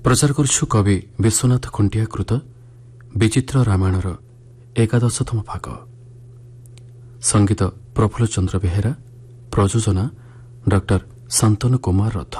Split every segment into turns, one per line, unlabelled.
प्रचार करुछु कवि विश्वनाथ खुंटियाकृत विचित्र रामायणर 11तम भाग। संगीत प्रफुल्ल चंद्र बेहेरा, प्रयोजना डॉक्टर शांतनु कुमार रथ।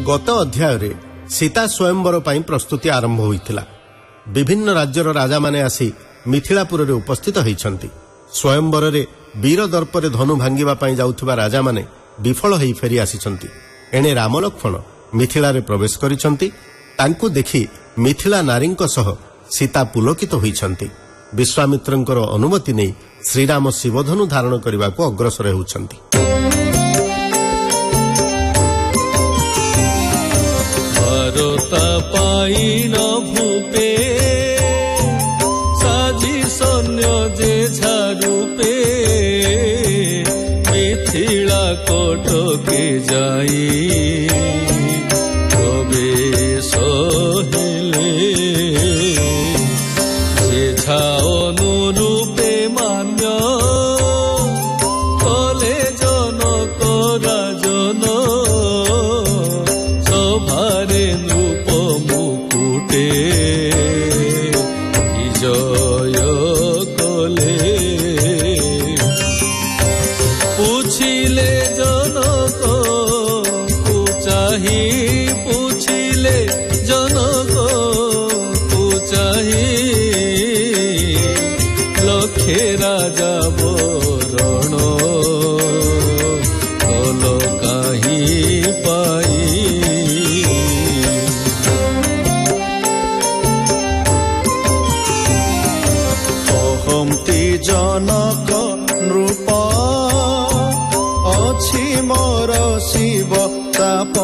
गत अध्याय सीता स्वयंवर पर प्रस्तुति आरंभ होइथिला। विभिन्न राज्यर राजा माने आसी मिथिलापुर रे उपस्थित होइछंती। स्वयंवर रे वीर दर्परे धनु भांगिबा पई जाउथबा राजा माने विफल होई फेरी आसीछंती। एणे राम लक्ष्मण मिथिला रे प्रवेश करिछंती। तांकु देखि मिथिला नारींक सह सीता पुलकित होइछंती। विश्वामित्रंकर अनुमति नै श्रीराम शिवधनु धारण करबाको अग्रसर हेउछंती।
पाइन भूपे साजी सैन्य जे झारूपे मिथिला कोटके जाई प्रवेश हेले जे अनुरूपे मान्य कले जनक राजन सभारे विजय कले पूछिले जनक को चाही पूछिले जनक को चाही लखे राजा बरण कल काहीं पाई जनक नृप अछि मोर शिव ताप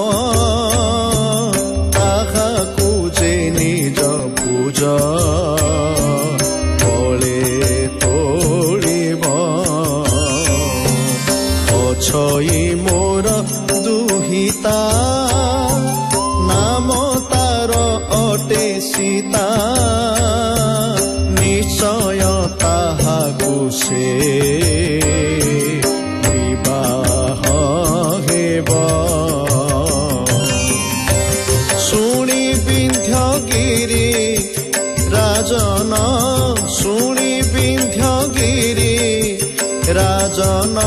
ताहाकु जे निज पूज बले तोड़िब अछई मोर दुहिता नाम तार अटे सीता निश्चय ताहाकु से विवाह हेब शुणी विंध्यगिरी राजन शुणी विंध्यगिरी राजन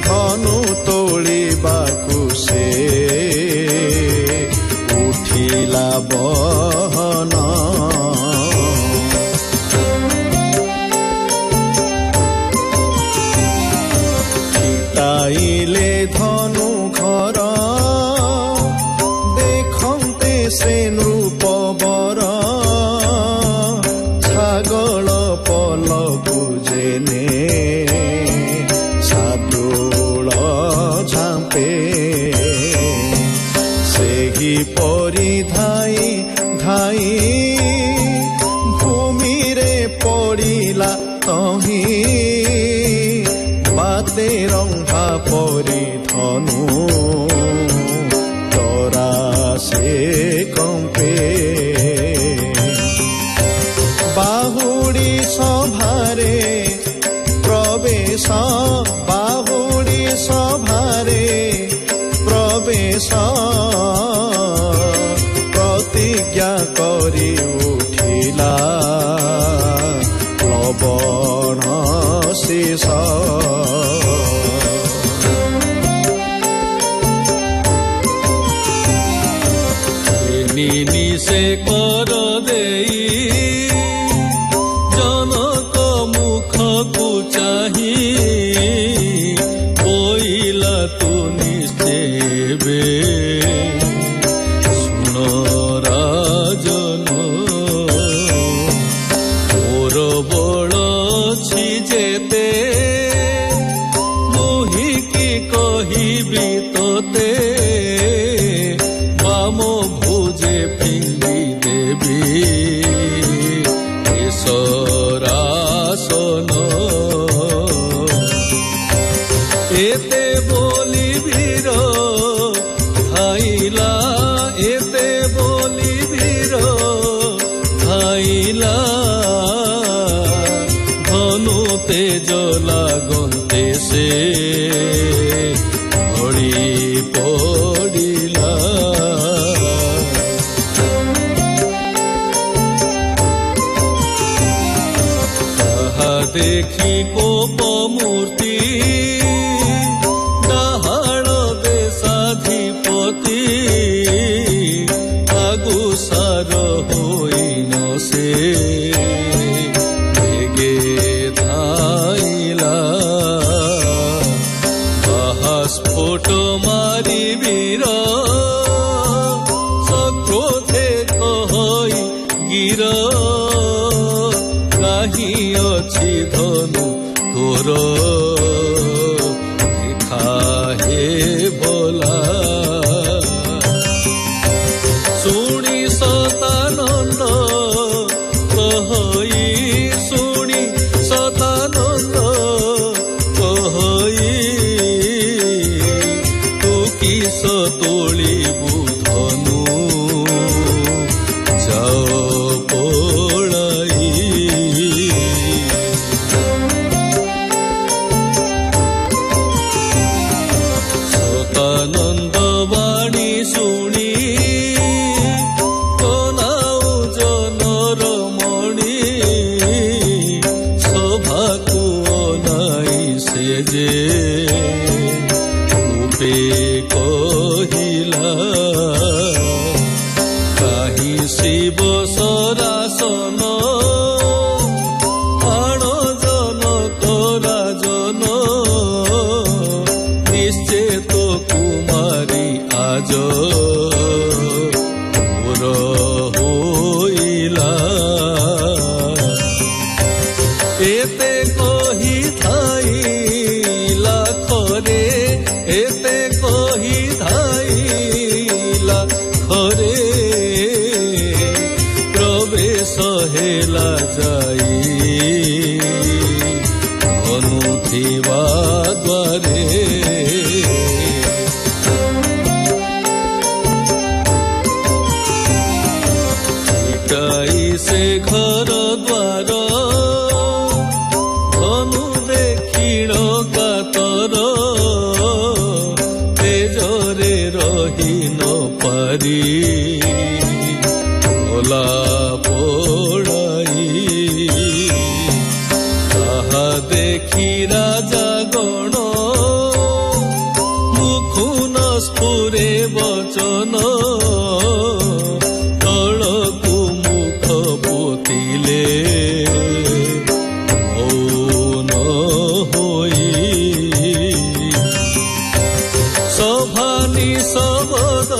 धनु तोड़िबाकु से उठिला बहन आइले धनु घर देखते से नृप बर छागल पलकु जेने सादुल झांपे सेही परि धाई धाई भूमि रे पड़िला तही बाते रंभा परि धनु तोरा से कंपे बाहुड़ी सभारे प्रवेश बाहुड़ी सभारे प्रवेश प्रतिज्ञा करी उठिला लवण शेष से कर देई जनक मुख को चाही बोइला तू निश्चेबे सुन राजन मोर बड़ छी जेते मोहिकी कहिबी तोते बाम भुजे फिंगी देवी ସେ ଢଳି ପଡ଼ିଲା। ତାହା ଦେଖି କୋପ ମୂର୍ତ୍ତି ଡାହାଣ ଦେଶାଧିପତି ଆଗୁସାର ହୋଇନ ସେ ବେଗେ ଧାଇଲା। ବାହାସ୍ଫୋଟ ମାରି ବୀର ସକ୍ରୋଧେ କହଇ ଗିର କାହିଁ ଅଛି ଧନୁ ତୋର ଦେଖା ହେ ବୋଲା। ଶୁଣି ସତାନନ୍ଦ କହଇ ଶୁଣି ସତାନନ୍ଦ କହଇ ତୁ କିସ ତୋଳିବୁ ଧନୁ ଯାଅ ପଳାଇ। ସତାନନ୍ଦ ବାଣୀ ଶୁଣି କନାଉ ଜନର ମଣି ସଭାକୁ ଅନାଇ ସେ ଯେ ରୂପେ କହିଲା କାହିଁ ଶିବ ସରାସନ ଆଣ ଜନକ ରାଜନ ନିଶ୍ଚେତ କୁମାରୀ ଆଜ ମୋର ହୋଇଲା। ଏତେ କହିଥାଇଲା ଖରେ ଏତେ କହିଥାଇଲା ଖରେ ପ୍ରବେଶ ହେଲା ଯାଇ ଧନୁଥିବା ଦ୍ୱାରେ। ସେ ଘର ଦ୍ୱାର ଧନୁ ଦେଖିଣ କାତର ତେଜରେ ରହି ନ ପାରି ଗଲା ପଳାଇ। ତାହା ଦେଖି ରାଜା ଗଣ ମୁଖୁନ ସ୍ଫୁରେ ବଚନ ତଳକୁ ମୁଖ ପୋତିଲେ ମୌନ ହୋଇ। ସଭା ନିଶବଦ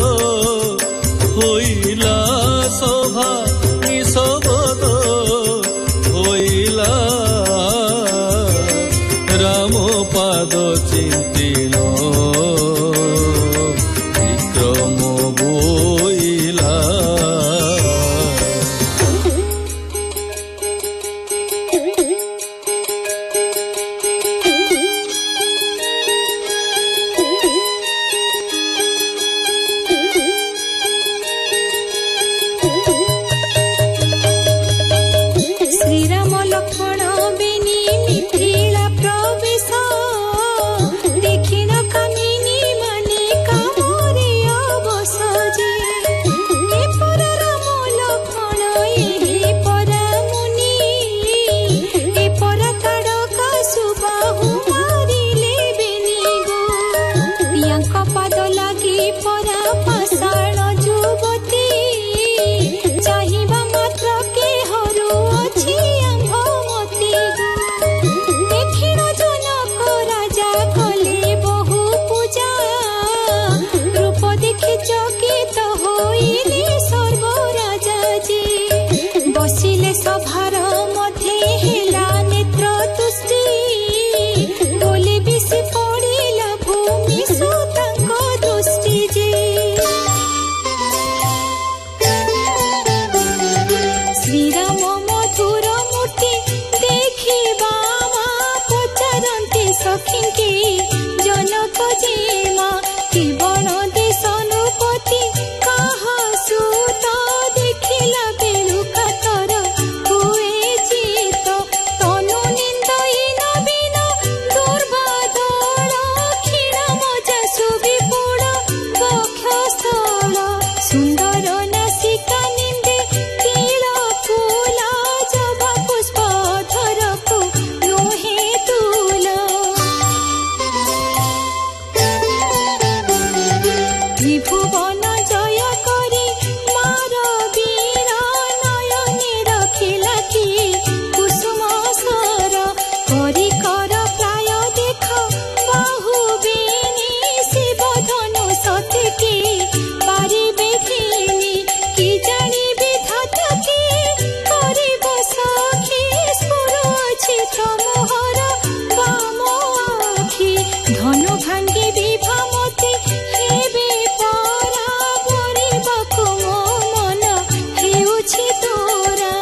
ଅଛି ତୋରା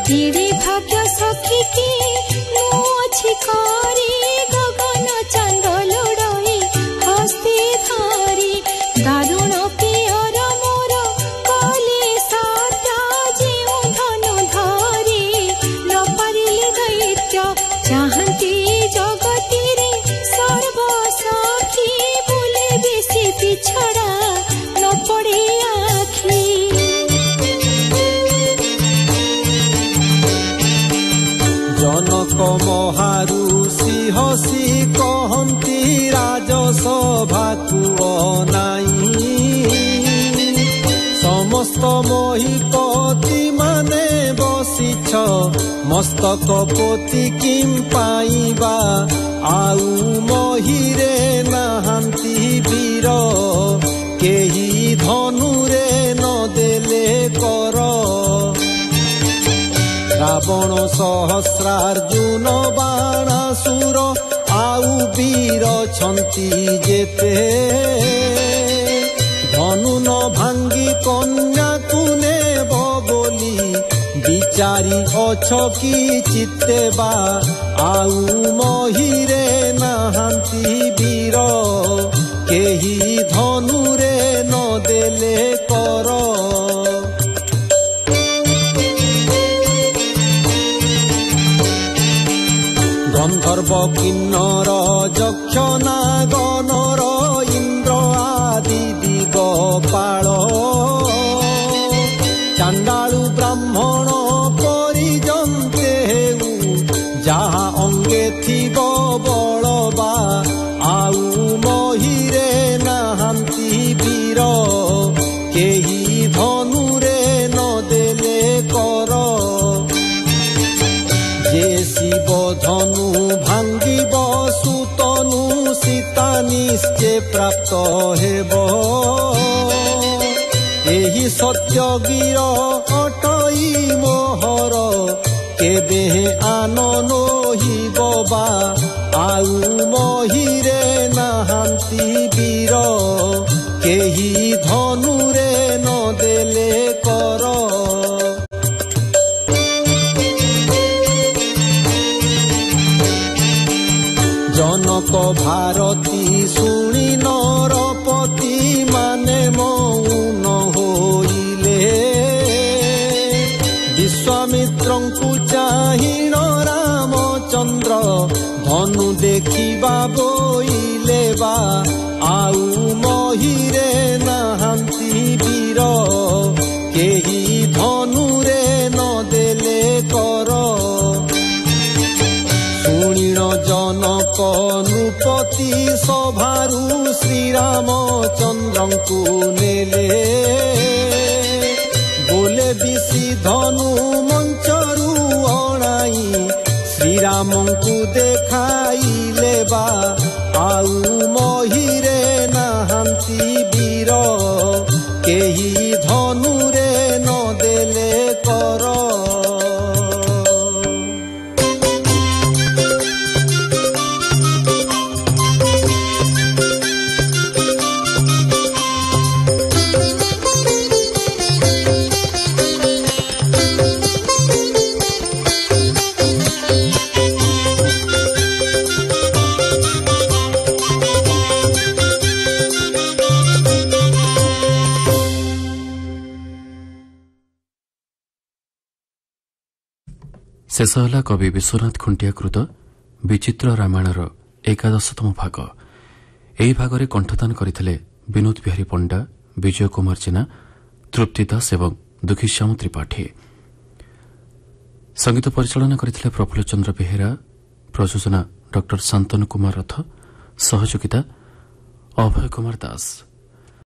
କେଡ଼େ ଭାଗ୍ୟ ସଖୀ କି ମୁଁ ଅଛି କରି ଗଗନ ଚାନ୍ଦ ଲୋଡ଼ଇ ହସ୍ତେ ଧରି ଦାରୁଣ ପିଅର ମୋର କଲେ ସାତା ଯେଉଁ ଧନୁ ଧରି ନ ପାରିଲି ଦୈତ୍ୟ ଚାହାନ୍ତି ଜଗତିରେ ସର୍ବସଖୀ ବୁଲେ ବେଶୀ ପିଛଡ଼ା ନ ପଡ଼େ ଆଖି
ଜନକ ମହାରୁଷି ହସି କହନ୍ତି ରାଜସଭାକୁ ଅନାଇ ସମସ୍ତ ମହିପତି ମାନେ ବସିଛ ମସ୍ତକ ପୋତି କିମ୍ ପାଇବା ଆଉ ମହିରେ ନାହାନ୍ତି ବୀର କେହି ଧନୁରେ ନ ଦେଲେ କର ରାବଣ ସହସ୍ରାର୍ଜୁନ ବାଣାସୁର ଆଉ ବୀର ଛନ୍ତି ଯେତେ ଧନୁ ନ ଭାଙ୍ଗି କନ୍ୟାକୁ ନେବ ବୋଲି ବିଚାରି ଅଛ କି ଚିତ୍ତେ ବା ଆଉ ମହିରେ ନାହାନ୍ତି ବୀର କେହି ଧନୁରେ ନ ଦେଲେ କର ଗନ୍ଧର୍ବ କିନ୍ନର ଯକ୍ଷ ନାଗନର ଇନ୍ଦ୍ର ଆଦି ଦିଗପାଳ ଚାଣ୍ଡାଳୁ ବ୍ରାହ୍ମଣ ପରିଜନ୍ତେ ହେଉ ଯାହା ଅଙ୍ଗେ ଥିବ ବଳବା ଆଉ ମହିରେ ନାହାନ୍ତି ବୀର କେହି ଧନୁରେ ନ ଦେଲେ କର ଯେ ଶିବ ଧନୁ ଭାଙ୍ଗିବ ସୁତନୁ ସୀତା ନିଶ୍ଚେ ପ୍ରାପ୍ତ ହେବ ଏହି ସତ୍ୟ ଗିର ଅଟଇ ମୋହର କେବେ ଆନ ନୋହିବ ବା ଆଉ ମହିରେ ନାହାନ୍ତି ବୀର କେହି ଧନୁରେ ନ ଦେଲେ କର ଜନକ ଭାରତୀ ଶୁଣି ନରପତି ମାନେ ମୌନ ହୋଇଲେ ବିଶ୍ୱାମିତ୍ରଙ୍କୁ ଚାହିଁଣ ରାମଚନ୍ଦ୍ର ଧନୁ ଦେଖିବା ବୋଇଲେ ବା ଆଉ ମହିରେ ନାହାନ୍ତି ବୀର କେହି ଧନୁରେ ନ ଦେଲେ କର ଶୁଣିଣ ଜନକ ନୃପତି ସଭାରୁ ଶ୍ରୀରାମଚନ୍ଦ୍ରଙ୍କୁ ନେଲେ ବୋଲେ ବିଶି ଧନୁ ମଞ୍ଚରୁ ଅଣାଇ ଶ୍ରୀରାମଙ୍କୁ ଦେଖାଇଲେ ବା ଆଉ ମହିରେ ନାହାନ୍ତି ବୀର କେହି ଧନୁରେ ନ ଦେଲେ କର
ଶେଷ ହେଲା କବି ବିଶ୍ୱନାଥ ଖୁଣ୍ଟିଆ କୃତ ବିଚିତ୍ର ରାମାୟଣର 11ତମ ଭାଗ। ଏହି ଭାଗରେ କଣ୍ଠଦାନ କରିଥିଲେ ବିନୋଦ ବିହାରୀ ପଣ୍ଡା, ବିଜୟ କୁମାର ଜେନା, ତୃପ୍ତି ଦାସ ଏବଂ ଦୁଃଖୀଶ୍ୟାମ ତ୍ରିପାଠୀ। ସଙ୍ଗୀତ ପରିଚାଳନା କରିଥିଲେ ପ୍ରଫୁଲ୍ଲ ଚନ୍ଦ୍ର ବେହେରା, ପ୍ରଯୋଜନା ଡ ଶାନ୍ତନୁ କୁମାର ରଥ, ସହଯୋଗିତା ଅଭୟ କୁମାର ଦାସ।